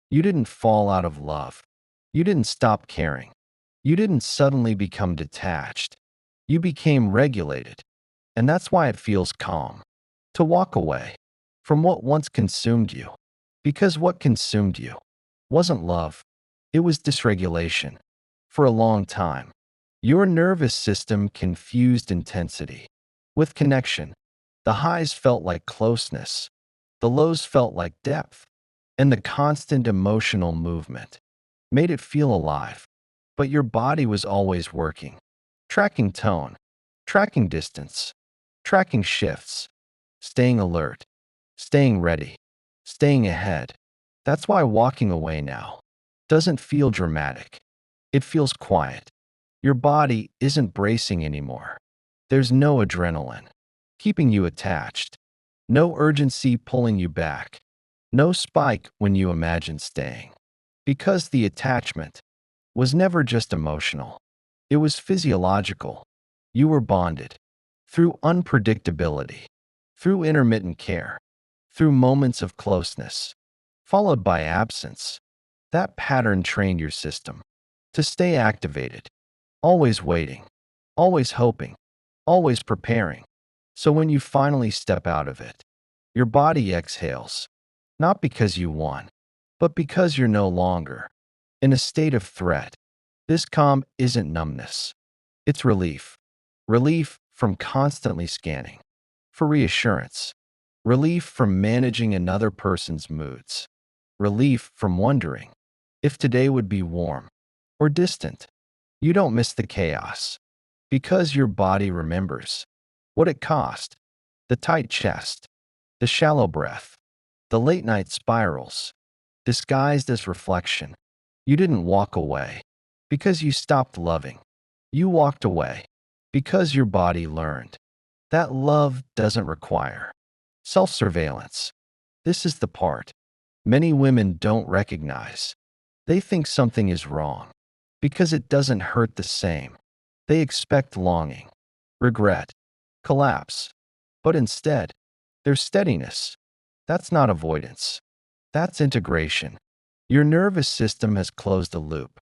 You didn't fall out of love. You didn't stop caring. You didn't suddenly become detached. You became regulated. And that's why it feels calm to walk away from what once consumed you. Because what consumed you wasn't love, it was dysregulation. For a long time, your nervous system confused intensity with connection. The highs felt like closeness, the lows felt like depth, and the constant emotional movement made it feel alive. But your body was always working, tracking tone, tracking distance, tracking shifts, staying alert, staying ready, staying ahead. That's why walking away now doesn't feel dramatic. It feels quiet. Your body isn't bracing anymore. There's no adrenaline keeping you attached, no urgency pulling you back, no spike when you imagine staying. Because the attachment was never just emotional, it was physiological. You were bonded through unpredictability, through intermittent care, through moments of closeness, followed by absence. That pattern trained your system to stay activated, always waiting, always hoping, always preparing. So when you finally step out of it, your body exhales, not because you won, but because you're no longer in a state of threat. This calm isn't numbness, it's relief. Relief from constantly scanning for reassurance, relief from managing another person's moods, relief from wondering if today would be warm or distant. You don't miss the chaos because your body remembers what it cost: the tight chest, the shallow breath, the late night spirals, disguised as reflection. You didn't walk away because you stopped loving. You walked away because your body learned that love doesn't require self-surveillance. This is the part many women don't recognize. They think something is wrong because it doesn't hurt the same. They expect longing, regret, collapse. But instead, there's steadiness. That's not avoidance. That's integration. Your nervous system has closed a loop.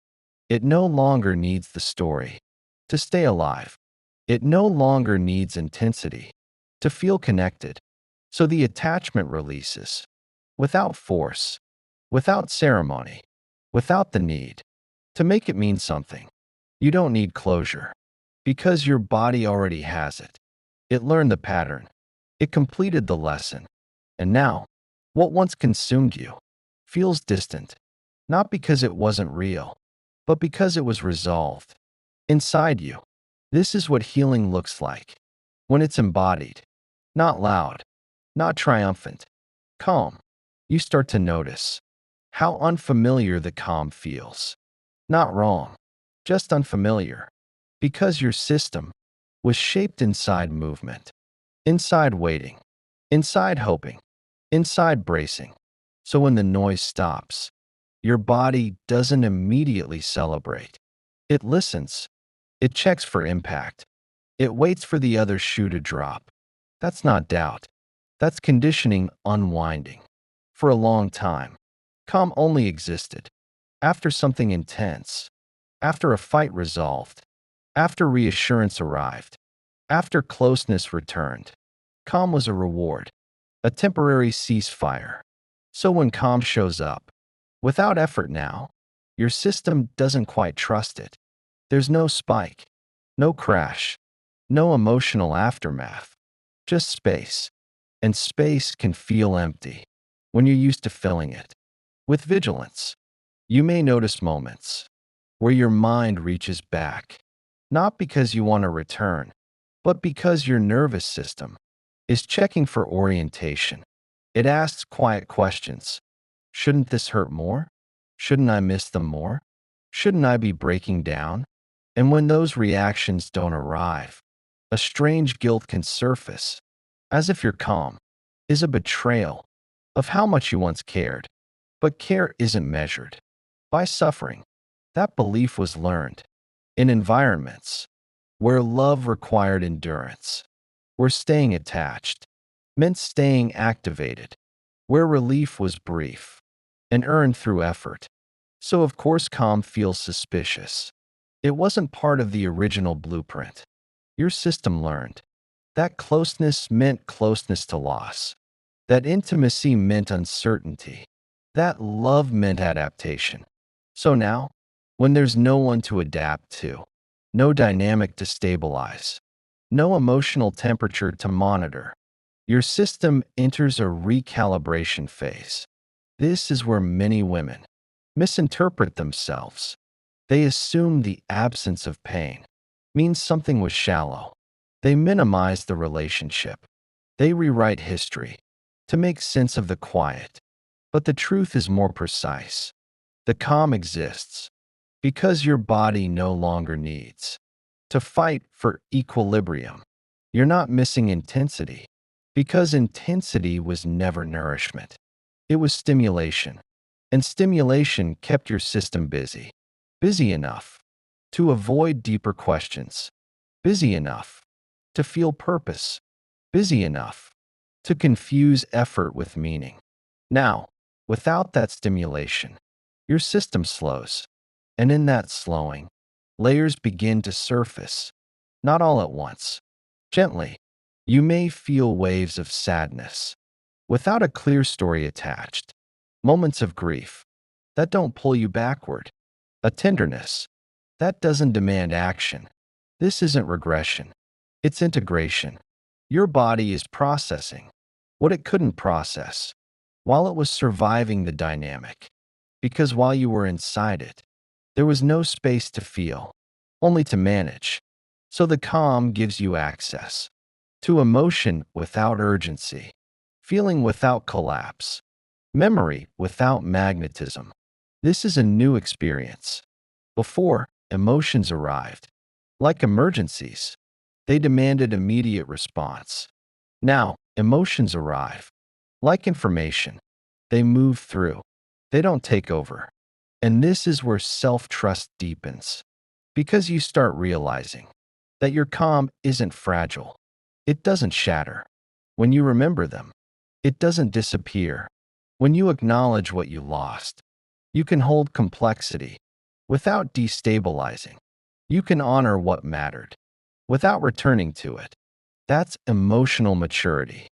It no longer needs the story to stay alive. It no longer needs intensity to feel connected. So the attachment releases without force, without ceremony, without the need to make it mean something. You don't need closure because your body already has it. It learned the pattern. It completed the lesson. And now, what once consumed you feels distant, not because it wasn't real, but because it was resolved inside you. This is what healing looks like when it's embodied, not loud, not triumphant, calm. You start to notice how unfamiliar the calm feels. Not wrong, just unfamiliar, because your system was shaped inside movement, inside waiting, inside hoping, inside bracing. So when the noise stops, your body doesn't immediately celebrate. It listens. It checks for impact. It waits for the other shoe to drop. That's not doubt. That's conditioning unwinding. For a long time, calm only existed after something intense, after a fight resolved, after reassurance arrived, after closeness returned. Calm was a reward, a temporary ceasefire. So when calm shows up, without effort now, your system doesn't quite trust it. There's no spike, no crash, no emotional aftermath, just space. And space can feel empty when you're used to filling it. With vigilance, you may notice moments where your mind reaches back, not because you want to return, but because your nervous system is checking for orientation. It asks quiet questions. Shouldn't this hurt more? Shouldn't I miss them more? Shouldn't I be breaking down? And when those reactions don't arrive, a strange guilt can surface, as if your calm is a betrayal of how much you once cared. But care isn't measured by suffering. That belief was learned in environments where love required endurance, where staying attached meant staying activated, where relief was brief, and earned through effort. So, of course, calm feels suspicious. It wasn't part of the original blueprint. Your system learned that closeness meant closeness to loss, that intimacy meant uncertainty, that love meant adaptation. So now, when there's no one to adapt to, no dynamic to stabilize, no emotional temperature to monitor, your system enters a recalibration phase. This is where many women misinterpret themselves. They assume the absence of pain means something was shallow. They minimize the relationship. They rewrite history to make sense of the quiet. But the truth is more precise. The calm exists because your body no longer needs to fight for equilibrium. You're not missing intensity because intensity was never nourishment. It was stimulation, and stimulation kept your system busy. Busy enough to avoid deeper questions. Busy enough to feel purpose. Busy enough to confuse effort with meaning. Now, without that stimulation, your system slows. And in that slowing, layers begin to surface, not all at once. Gently, you may feel waves of sadness, without a clear story attached, moments of grief that don't pull you backward, a tenderness that doesn't demand action. This isn't regression, it's integration. Your body is processing what it couldn't process while it was surviving the dynamic. Because while you were inside it, there was no space to feel, only to manage. So the calm gives you access to emotion without urgency, feeling without collapse, memory without magnetism. This is a new experience. Before, emotions arrived like emergencies. They demanded immediate response. Now, emotions arrive like information. They move through. They don't take over. And this is where self-trust deepens, because you start realizing that your calm isn't fragile. It doesn't shatter. When you remember them, it doesn't disappear. When you acknowledge what you lost, you can hold complexity without destabilizing. You can honor what mattered without returning to it. That's emotional maturity,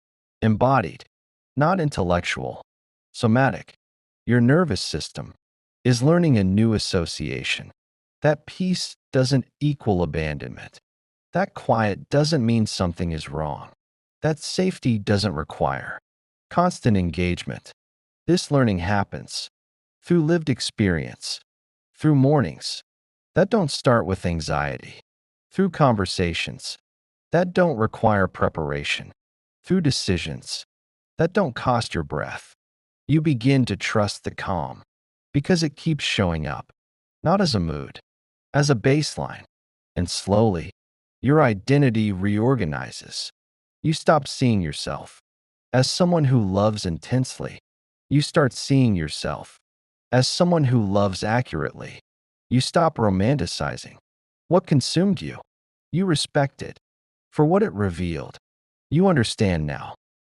embodied, not intellectual, somatic. Your nervous system is learning a new association. That peace doesn't equal abandonment. That quiet doesn't mean something is wrong. That safety doesn't require constant engagement. This learning happens through lived experience, through mornings that don't start with anxiety, through conversations that don't require preparation, through decisions that don't cost your breath. You begin to trust the calm because it keeps showing up, not as a mood, as a baseline. And slowly, your identity reorganizes. You stop seeing yourself as someone who loves intensely. You start seeing yourself as someone who loves accurately. You stop romanticizing what consumed you. You respect it for what it revealed. You understand now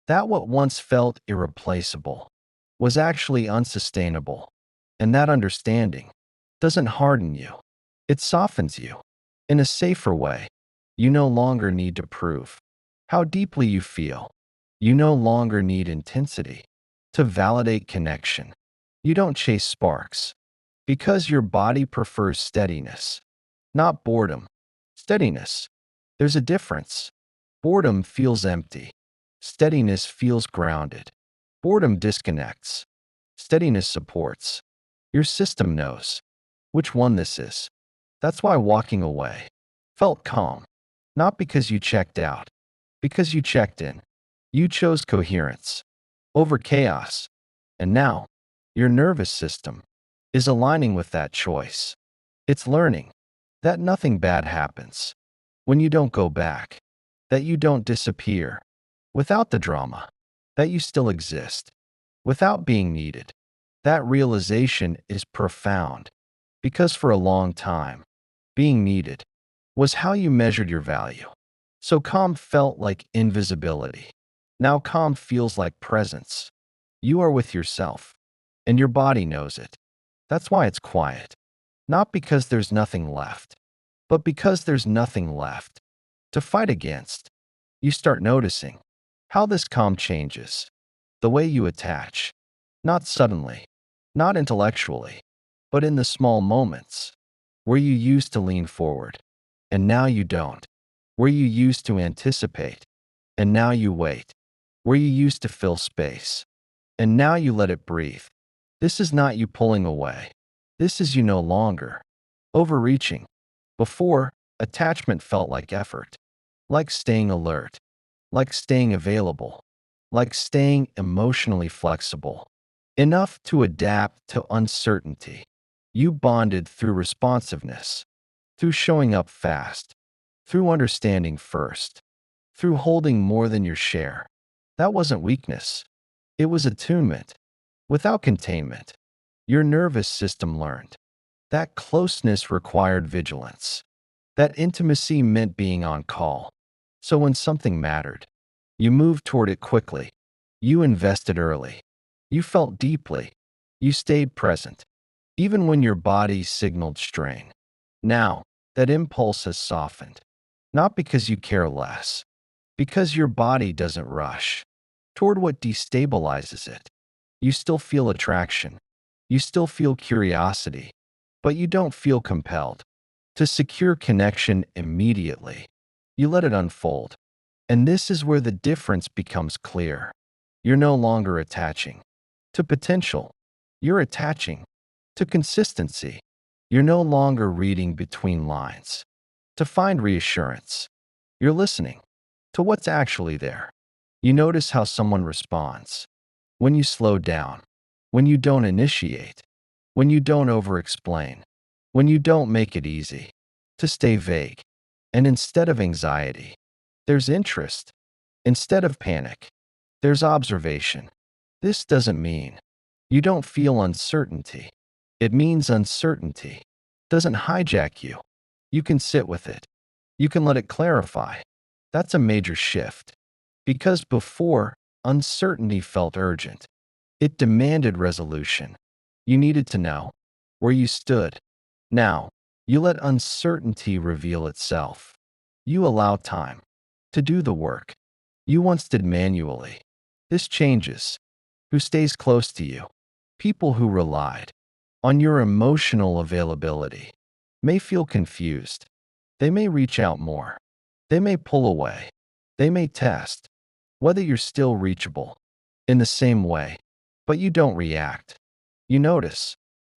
that what once felt irreplaceable was actually unsustainable. And that understanding doesn't harden you, it softens you. In a safer way, you no longer need to prove how deeply you feel. You no longer need intensity to validate connection. You don't chase sparks because your body prefers steadiness, not boredom. Steadiness. There's a difference. Boredom feels empty. Steadiness feels grounded. Boredom disconnects. Steadiness supports. Your system knows which one this is. That's why walking away felt calm. Not because you checked out, because you checked in. You chose coherence over chaos. And now, your nervous system is aligning with that choice. It's learning that nothing bad happens when you don't go back, that you don't disappear without the drama, that you still exist without being needed. That realization is profound because for a long time, being needed was how you measured your value. So calm felt like invisibility. Now calm feels like presence. You are with yourself and your body knows it. That's why it's quiet. Not because there's nothing left, but because there's nothing left to fight against. You start noticing how this calm changes the way you attach, not suddenly, not intellectually, but in the small moments where you used to lean forward, and now you don't, where you used to anticipate, and now you wait, where you used to fill space, and now you let it breathe. This is not you pulling away. This is you no longer overreaching. Before, attachment felt like effort, like staying alert, like staying available, like staying emotionally flexible, enough to adapt to uncertainty. You bonded through responsiveness, through showing up fast, through understanding first, through holding more than your share. That wasn't weakness, it was attunement. Without containment, your nervous system learned that closeness required vigilance. That intimacy meant being on call. So when something mattered, you moved toward it quickly. You invested early. You felt deeply. You stayed present, even when your body signaled strain. Now, that impulse has softened. Not because you care less, because your body doesn't rush toward what destabilizes it. You still feel attraction. You still feel curiosity, but you don't feel compelled to secure connection immediately. You let it unfold. And this is where the difference becomes clear. You're no longer attaching to potential. You're attaching to consistency. You're no longer reading between lines to find reassurance. You're listening to what's actually there. You notice how someone responds when you slow down, when you don't initiate, when you don't over-explain, when you don't make it easy to stay vague. And instead of anxiety, there's interest. Instead of panic, there's observation. This doesn't mean you don't feel uncertainty. It means uncertainty doesn't hijack you. You can sit with it. You can let it clarify. That's a major shift. Because before, uncertainty felt urgent. It demanded resolution. You needed to know where you stood. Now, you let uncertainty reveal itself. You allow time to do the work you once did manually. This changes who stays close to you. People who relied on your emotional availability may feel confused. They may reach out more. They may pull away. They may test whether you're still reachable in the same way, but you don't react. You notice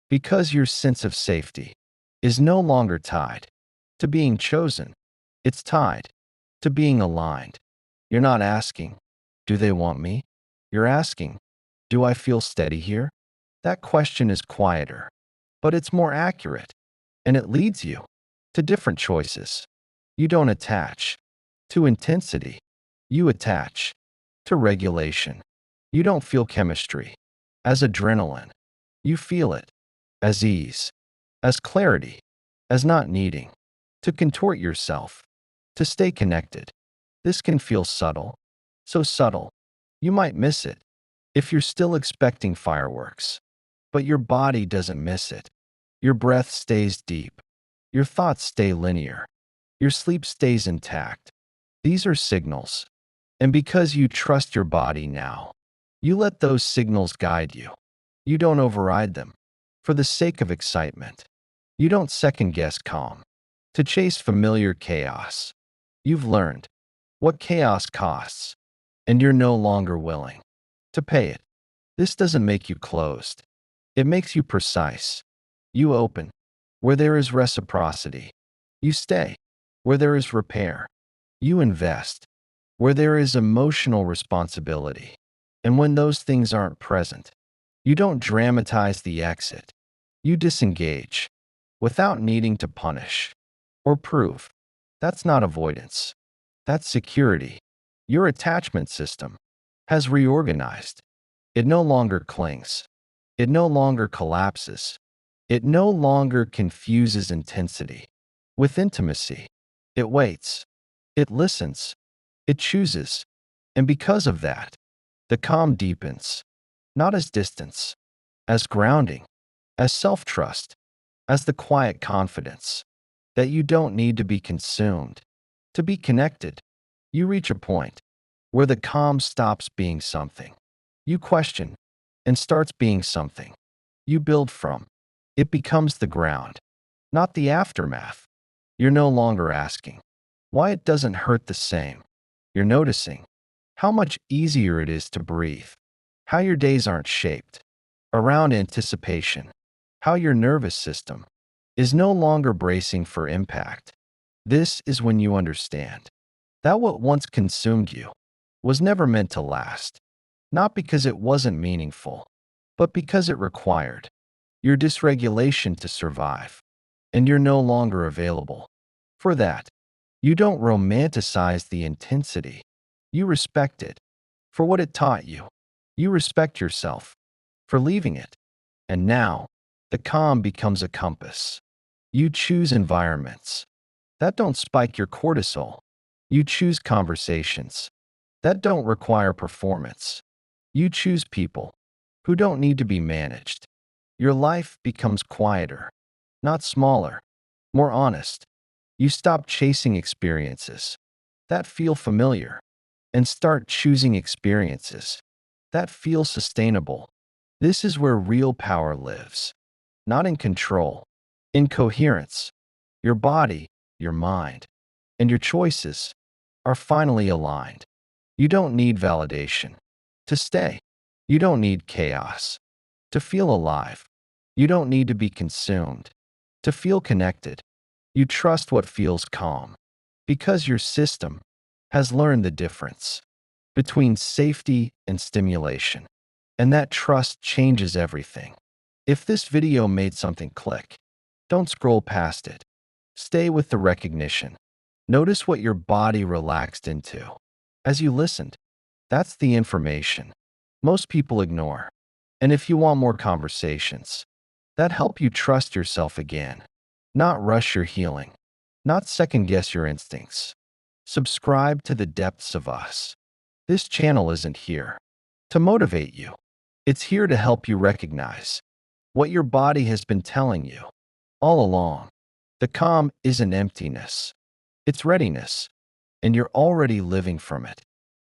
because your sense of safety is no longer tied to being chosen. It's tied to being aligned. You're not asking, do they want me? You're asking, do I feel steady here? That question is quieter, but it's more accurate, and it leads you to different choices. You don't attach to intensity. You attach to regulation. You don't feel chemistry as adrenaline. You feel it as ease, as clarity, as not needing to contort yourself to stay connected. This can feel subtle, so subtle, you might miss it if you're still expecting fireworks. But your body doesn't miss it. Your breath stays deep. Your thoughts stay linear. Your sleep stays intact. These are signals. And because you trust your body now, you let those signals guide you. You don't override them for the sake of excitement. You don't second-guess calm to chase familiar chaos. You've learned what chaos costs, and you're no longer willing to pay it. This doesn't make you closed. It makes you precise. You open where there is reciprocity. You stay where there is repair. You invest where there is emotional responsibility. And when those things aren't present, you don't dramatize the exit. You disengage without needing to punish or prove. That's not avoidance. That's security. Your attachment system has reorganized. It no longer clings. It no longer collapses. It no longer confuses intensity with intimacy. It waits. It listens. It chooses. And because of that, the calm deepens, not as distance, as grounding, as self-trust, as the quiet confidence that you don't need to be consumed to be connected. You reach a point where the calm stops being something you question and starts being something you build from. It becomes the ground, not the aftermath. You're no longer asking why it doesn't hurt the same. You're noticing how much easier it is to breathe, how your days aren't shaped around anticipation, how your nervous system is no longer bracing for impact. This is when you understand that what once consumed you was never meant to last, not because it wasn't meaningful, but because it required your dysregulation to survive, and you're no longer available for that. You don't romanticize the intensity. You respect it for what it taught you. You respect yourself for leaving it. And now, the calm becomes a compass. You choose environments that don't spike your cortisol. You choose conversations that don't require performance. You choose people who don't need to be managed. Your life becomes quieter, not smaller, more honest. You stop chasing experiences that feel familiar and start choosing experiences that feel sustainable. This is where real power lives, not in control, in coherence. Your body, your mind, and your choices are finally aligned. You don't need validation to stay. You don't need chaos to feel alive. You don't need to be consumed to feel connected. You trust what feels calm because your system has learned the difference between safety and stimulation. And that trust changes everything. If this video made something click, don't scroll past it. Stay with the recognition. Notice what your body relaxed into as you listened. That's the information most people ignore. And if you want more conversations that help you trust yourself again, not rush your healing, not second guess your instincts, subscribe to the depths of us. This channel isn't here to motivate you. It's here to help you recognize what your body has been telling you all along. The calm isn't emptiness, it's readiness, and you're already living from it.